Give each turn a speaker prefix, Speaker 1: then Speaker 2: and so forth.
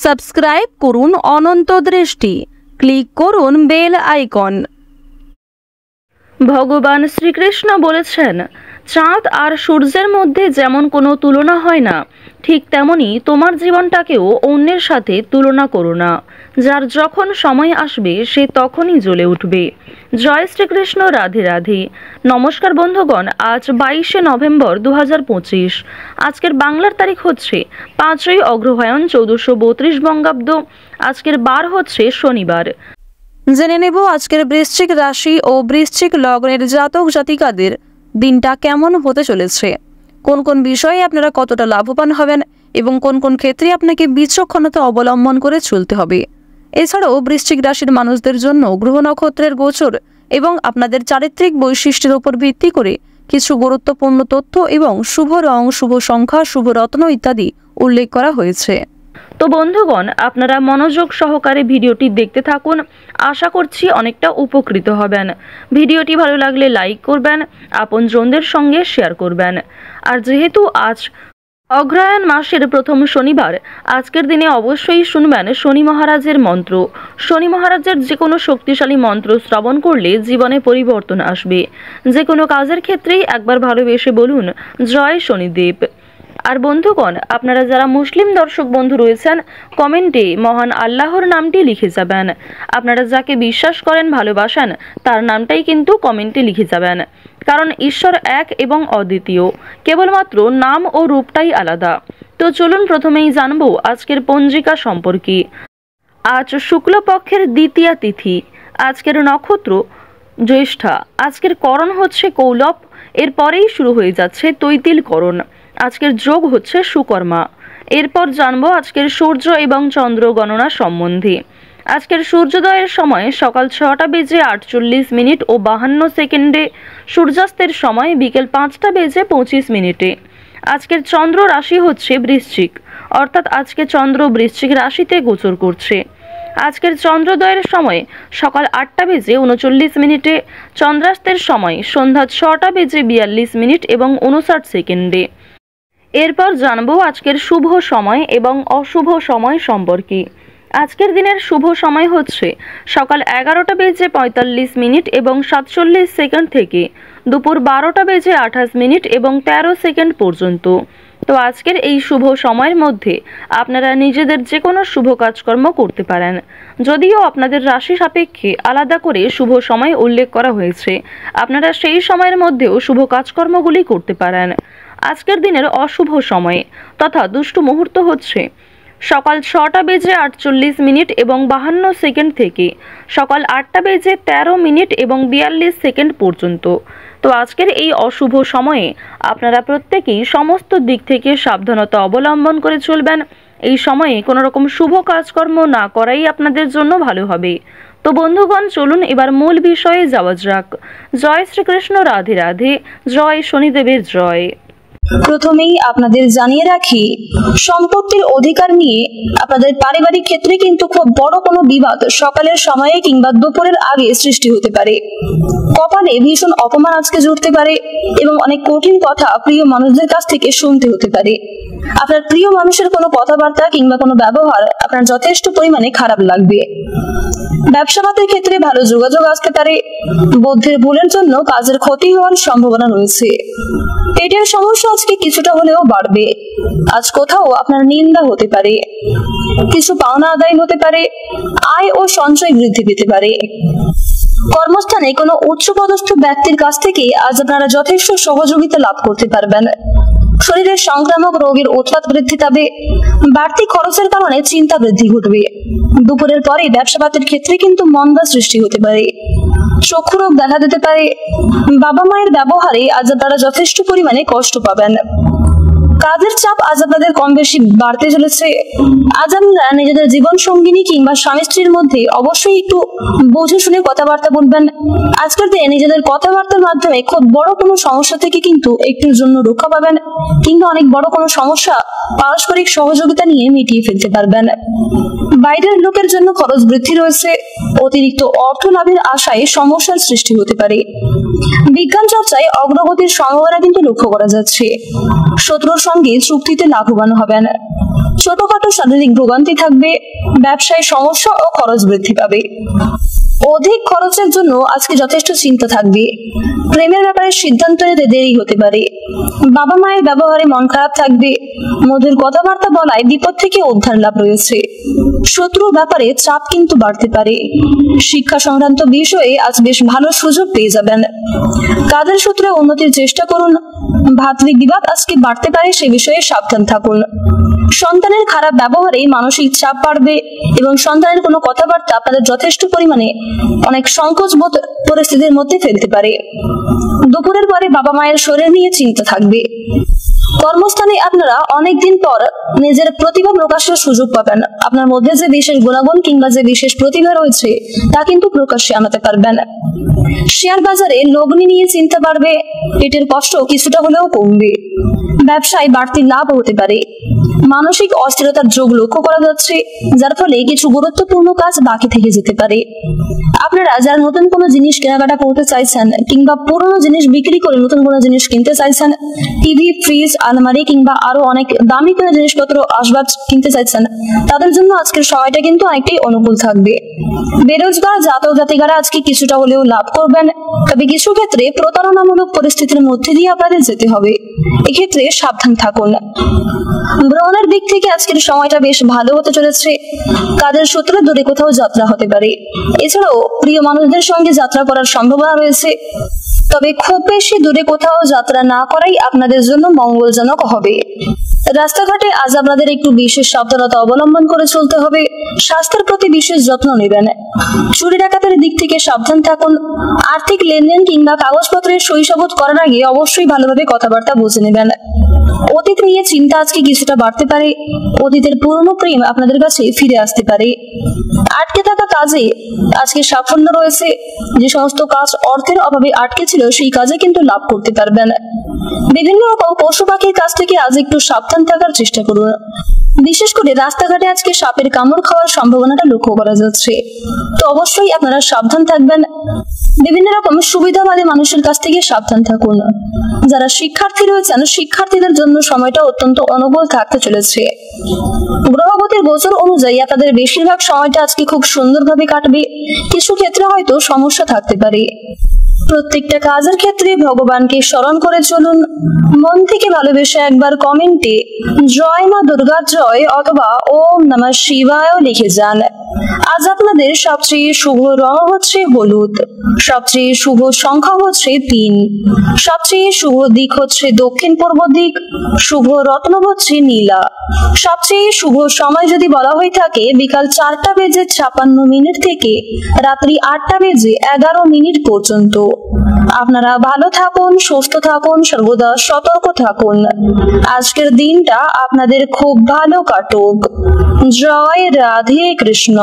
Speaker 1: Subscribe করুন অনন্ত দৃষ্টি, click করুন বেল আইকন। ভগবান শ্রীকৃষ্ণ বলেছেন, চাঁদ আর সূর্যের মধ্যে যেমন কোনো তুলনা হয় না, ঠিক তেমনি তোমার জীবনটাকেও অন্যের সাথে তুলনা করো না। যার যখন সময় আসবে সে তখনই জ্বলে উঠবে। জয় শ্রীকৃষ্ণ, রাধে রাধে। নমস্কার বন্ধুগণ, আজ 22শে নভেম্বর 2025। আজকের বাংলার তারিখ হচ্ছে 5ই অগ্রহায়ণ 1432 বঙ্গাব্দ। আজকের বার হচ্ছে শনিবার। জেনে নেব আজকের বৃশ্চিক রাশি ও বৃশ্চিক লগ্নের জাতক জাতিকাদের দিনটা কেমন হতে চলেছে, কোন কোন বিষয়ে আপনারা কতটা লাভবান হবেন এবং কোন কোন ক্ষেত্রে আপনাকে বিচক্ষণতা অবলম্বন করে চলতে হবে। এছাড়াও বৃশ্চিক রাশির মানুষদের জন্য গ্রহ নক্ষত্রের গোচর এবং আপনাদের চারিত্রিক বৈশিষ্ট্যের উপর ভিত্তি করে কিছু গুরুত্বপূর্ণ তথ্য এবং শুভ রং, শুভ সংখ্যা, শুভ রত্ন ইত্যাদি উল্লেখ করা হয়েছে। তো বন্ধুগণ, আপনারা মনোযোগ সহকারে ভিডিওটি দেখতে থাকুন। আশা করছি অনেকটা উপকৃত হবেন। ভিডিওটি ভালো লাগলে লাইক করবেন, আপনজনদের সঙ্গে শেয়ার করবেন। আর যেহেতু আজ অগ্রহায়ণ মাসের প্রথম শনিবার, আজকের দিনে অবশ্যই শুনবেন শনি মহারাজের মন্ত্র। শনি মহারাজের যে কোনো শক্তিশালী মন্ত্র শ্রবণ করলে জীবনে পরিবর্তন আসবে। যে কোনো কাজের ক্ষেত্রেই একবার ভালোবেসে বলুন, জয় শনিদেব। আর বন্ধুগণ, আপনারা যারা মুসলিম দর্শক বন্ধু রয়েছেন, কমেন্টে মহান আল্লাহর নামটি লিখে যাবেন। আপনারা যাকে বিশ্বাস করেন, ভালোবাসেন, তার নামটাই কিন্তু কমেন্টে লিখে যাবেন। কারণ ঈশ্বর এক এবং অদ্বিতীয়, কেবলমাত্র নাম ও রূপটাই আলাদা। তো চলুন প্রথমেই জানবো আজকের পঞ্জিকা সম্পর্কে। আজ শুক্লপক্ষের দ্বিতীয়া তিথি। আজকের নক্ষত্র জ্যৈষ্ঠা। আজকের করণ হচ্ছে কৌলব। এরপরেই শুরু হয়ে যাচ্ছে তৈতিল করণ। আজকের যোগ হচ্ছে সুকর্মা। এরপর জানবো আজকের সূর্য এবং চন্দ্র গণনা সম্বন্ধে। আজকের সূর্যোদয়ের সময় সকাল 6টা বেজে 48 ও 52 সেকেন্ডে। সূর্যাস্তের সময় বিকেল 5টা বেজে 25 আজকের চন্দ্র রাশি হচ্ছে বৃশ্চিক, অর্থাৎ আজকে চন্দ্র বৃশ্চিক রাশিতে গোচর করছে। আজকের চন্দ্রোদয়ের সময় সকাল 8টা বেজে 39 চন্দ্রাস্তের সময় সন্ধ্যা 6টা বেজে 42 এবং 59 সেকেন্ডে। এরপর জানবো আজকের শুভ সময় এবং অশুভ সময় সম্পর্কে। আজকের দিনের শুভ সময় হচ্ছে সকাল 11টা বেজে 45 এবং 47 সেকেন্ড থেকে দুপুর 12টা বেজে 28 এবং 13 সেকেন্ড পর্যন্ত। তো আজকের এই শুভ সময়ের মধ্যে আপনারা নিজেদের যে কোনো শুভ কাজকর্ম করতে পারেন। যদিও আপনাদের রাশি সাপেক্ষে আলাদা করে শুভ সময় উল্লেখ করা হয়েছে, আপনারা সেই সময়ের মধ্যেও শুভ কাজকর্মগুলি করতে পারেন। আজকের দিনের অশুভ সময়ে তথা দুষ্ট মুহূর্ত হচ্ছে সকাল 6টা বেজে 48 এবং 52 সেকেন্ড থেকে সকাল 8টা বেজে 13 এবং 42 সেকেন্ড পর্যন্ত। তো আজকের এই অশুভ সময়ে আপনারা প্রত্যেকেই সমস্ত দিক থেকে সাবধানতা অবলম্বন করে চলবেন। এই সময়ে কোনো রকম শুভ কাজকর্ম না করাই আপনাদের জন্য ভালো হবে। তো বন্ধুগণ, চলুন এবার মূল বিষয়ে যাওয়া যাক। জয় শ্রীকৃষ্ণ, রাধে রাধে। জয় শনিদেবের জয়।
Speaker 2: প্রথমেই আপনাদের জানিয়ে রাখি, সম্পত্তির অধিকার নিয়ে আপনাদের পারিবারিক ক্ষেত্রে কিন্তু খুব বড় কোনো বিবাদ সকালের সময়ে কিংবা দুপুরের আগে সৃষ্টি হতে পারে। কপালে ভীষণ অপমান আজকে জুটতে পারে এবং অনেক কঠিন কথা প্রিয় মানুষদের কাছ থেকে শুনতে হতে পারে। আপনার প্রিয় মানুষের কোনো কথাবার্তা কিংবা কোনো ব্যবহার আপনার যথেষ্ট পরিমাণে খারাপ লাগবে। ব্যবসাবাদের ক্ষেত্রে ভালো যোগাযোগ আসতে পারে। বুদ্ধির ভুলের জন্য কাজের ক্ষতি হওয়ার সম্ভাবনা রয়েছে। পেটের সমস্যা আজকে কিছুটা হলেও বাড়বে। আজ কোথাও আপনার নিন্দা হতে পারে। কিছু পাওনা আদায় হতে পারে। আয় ও সঞ্চয় বৃদ্ধি পেতে পারে। কর্মস্থানে কোনো উচ্চপদস্থ ব্যক্তির কাছ থেকে আজ আপনারা যথেষ্ট সহযোগিতা লাভ করতে পারবেন। শরীরের সংক্রামক রোগের উৎপাত বৃদ্ধি পাবে। বাড়তি খরচের কারণে চিন্তা বৃদ্ধি ঘটবে। দুপুরের পরে ব্যবসাপাতের ক্ষেত্রে কিন্তু মন্দা সৃষ্টি হতে পারে। চক্ষু রোগ দেখা দিতে পারে। বাবা মায়ের ব্যবহারে আজ আপনারা যথেষ্ট পরিমাণে কষ্ট পাবেন। কাজের চাপ আজ আপনাদের কম বেশি বাড়তে চলেছে। আজ আপনারা নিজেদের জীবন সঙ্গিনী কিংবা স্বামী স্ত্রীর মধ্যে অবশ্যই একটু বুঝে শুনে কথাবার্তা বলবেন। আজকের দিনে নিজেদের কথাবার্তার মাধ্যমে খুব বড় কোনো সমস্যা থেকে কিন্তু একটুর জন্য রক্ষা পাবেন, কিংবা অনেক বড় কোনো সমস্যা পারস্পরিক সহযোগিতা নিয়ে মিটিয়ে ফেলতে পারবেন। বাইরের লোকের জন্য খরচ বৃদ্ধি রয়েছে। অতিরিক্ত অর্থ লাভের আশায় সমস্যার সৃষ্টি হতে পারে। বিজ্ঞান চর্চায় অগ্রগতির সম্ভাবনা কিন্তু লক্ষ্য করা যাচ্ছে। শত্রুর সঙ্গে চুক্তিতে লাভবান হবেন। ছোটখাটো শারীরিক ভোগান্তি থাকবে, ব্যবসায় সমস্যা ও খরচ বৃদ্ধি পাবে। অধিক খরচের জন্য আজকে যথেষ্ট চিন্তা থাকবে। প্রেমের ব্যাপারে সিদ্ধান্ত নিতে দেরি হতে পারে। বাবা মায়ের ব্যবহারে মন খারাপ থাকবে। মধুর কথাবার্তা বলায় বিপদ থেকে উদ্ধার লাভ রয়েছে। শত্রুর ব্যাপারে চাপ কিন্তু বাড়তে পারে। শিক্ষা সংক্রান্ত বিষয়ে আজ বেশ ভালো সুযোগ পেয়ে যাবেন। কাজের সূত্রে উন্নতির চেষ্টা করুন। ভাতৃ বিবাদ আজকে বাড়তে পারে, সে বিষয়ে সাবধান থাকুন। সন্তানের খারাপ ব্যবহারে মানসিক চাপ বাড়বে এবং সন্তানের কোনো কথাবার্তা আপনাদের যথেষ্ট পরিমাণে অনেক সংকোচবোধ পরিস্থিতির মধ্যে ফেলতে পারে। দুপুরের পরে বাবা মায়ের শরীর নিয়ে চিন্তা থাকবে। কর্মস্থানে আপনারা অনেকদিন পর নিজের প্রতিভা প্রকাশের সুযোগ পাবেন। আপনার মধ্যে যে বিশেষ গুণাগুণ কিংবা যে বিশেষ প্রতিভা রয়েছে তা কিন্তু প্রকাশ্যে আনাতে পারবেন। শেয়ার বাজারে লগ্নি নিয়ে চিন্তা বাড়বে। পেটের কষ্ট কিছুটা হলেও কমবে। ব্যবসায় বাড়তি লাভ হতে পারে। মানসিক অস্থিরতার যোগ লক্ষ্য করা যাচ্ছে, যার ফলে কিছু গুরুত্বপূর্ণ কাজ বাকি থেকে যেতে পারে। আপনারা যারা নতুন কোনো জিনিস কেনাকাটা করতে চাইছেন কিংবা পুরনো জিনিস বিক্রি করে নতুন কোনো জিনিস কিনতে চাইছেন, টিভি, ফ্রিজ, আলমারি কিংবা আরো অনেক দামি কোনো জিনিসপত্র আসবাব কিনতে চাইছেন, তাদের জন্য আজকের সময়টা কিন্তু অনেকটাই অনুকূল থাকবে। বেরোজগার জাতক জাতিকারা আজকে কিছুটা হলেও লাভ করবেন, তবে কিছু ক্ষেত্রে প্রতারণামূলক পরিস্থিতির মধ্যে দিয়ে আপনাদের যেতে হবে। এক্ষেত্রে সাবধান থাকুন। ভ্রমণের দিক থেকে আজকের সময়টা বেশ ভালো হতে চলেছে। কাজের সূত্রে দূরে কোথাও যাত্রা হতে পারে। এছাড়াও প্রিয় মানুষদের সঙ্গে যাত্রা করার সম্ভাবনা রয়েছে, তবে খুব বেশি দূরে কোথাও যাত্রা না করাই আপনাদের জন্য মঙ্গলজনক হবে। রাস্তাঘাটে আজ আপনাদের একটু বিশেষ সাবধানতা অবলম্বন করে চলতে হবে। স্বাস্থ্যের প্রতি বিশেষ যত্ন নেবেন। চুরি ডাকাতের দিক থেকে সাবধান থাকুন। আর্থিক লেনদেন কিংবা কাগজপত্রের সই-সাবুত করার আগে অবশ্যই ভালোভাবে কথাবার্তা বুঝে নেবেন। অতীত নিয়ে চিন্তা আজকে কিছুটা বাড়তে পারে। অতীতের পুরনো প্রেম আপনাদের কাছে ফিরে আসতে পারে। আটকে থাকা কাজে আজকে সাফল্য রয়েছে। যে সমস্ত কাজ অর্থের অভাবে আটকে ছিল, সেই কাজে কিন্তু লাভ করতে পারবেন। বিভিন্ন রকম পশু পাখির কাছ থেকে আজ একটু সাবধান থাকার চেষ্টা করুন। বিশেষ করে রাস্তাঘাটে আজকে সাপের কামড় খাওয়ার সম্ভাবনাটা লক্ষ্য করা যাচ্ছে, তো অবশ্যই আপনারা সাবধান থাকবেন। বিভিন্ন রকম সুবিধাবাদী মানুষের কাছ থেকে সাবধান থাকুন। যারা শিক্ষার্থী রয়েছেন, শিক্ষার্থীদের জন্য সময়টা অত্যন্ত অনুকূল থাকতে চলেছে। গ্রহগতির গোচর অনুযায়ী আপনাদের বেশিরভাগ সময়টা আজকে খুব সুন্দরভাবে কাটবে। কিছু ক্ষেত্রে হয়তো সমস্যা থাকতে পারে। প্রত্যেকটা কাজের ক্ষেত্রে ভগবানকে স্মরণ করে চলুন। মন থেকে ভালোবেসে একবার কমেন্টে জয় মা দুর্গা জয় অথবা ওম নমঃ শিবায় লিখে যান। আজ আপনাদের সবচেয়ে শুভ রং হচ্ছে হলুদ, সবচেয়ে শুভ সংখ্যা হচ্ছে 3, সবচেয়ে শুভ দিক হচ্ছে দক্ষিণ পূর্ব দিক, শুভ রত্ন হচ্ছে নীলা। সবচেয়ে শুভ সময় যদি বলা হয়ে থাকে বিকাল 4:56 থেকে রাত্রি 8:11 পর্যন্ত। আপনারা ভালো থাকুন, সুস্থ থাকুন, সর্বদা সতর্ক থাকুন। আজকের দিনটা আপনাদের খুব ভালো কাটুক। জয় রাধে কৃষ্ণ।